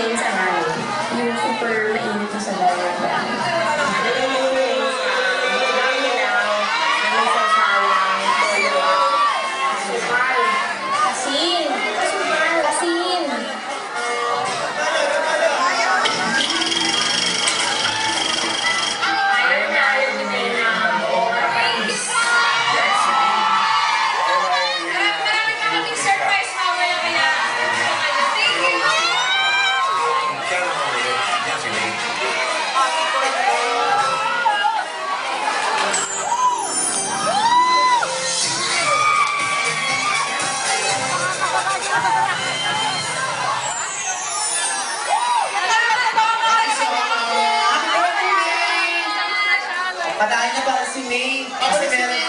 James Anay. Yung super mainit yung sa diet. Asin! Asin! Ayaw na ayaw ni Nena. Rice. Maraming surprise mamaya kaya. Thank you! Padahin niya ba si May? Kasi meron,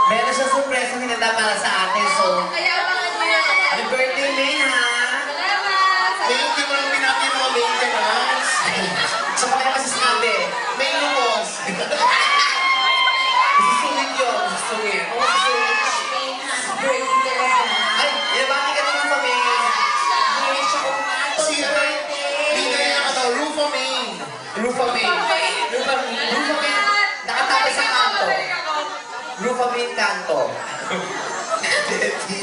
meron siya surpresa hinanda para sa atin. So, Kaya abangan mo na. happy birthday, May, ha? Salamat! Thank you mga pinapin mga maintenance. So, pakita kasi sinabi, May lumos. susulit yun, susulit. Oo, susulit. Ay, ilabati ka naman pa, May. Wish ako nga. Si Bigay na ka daw, Rufa May. Rufa May. Rufa May. Nakatapos sa kanto. Rufa May kanto. Betty.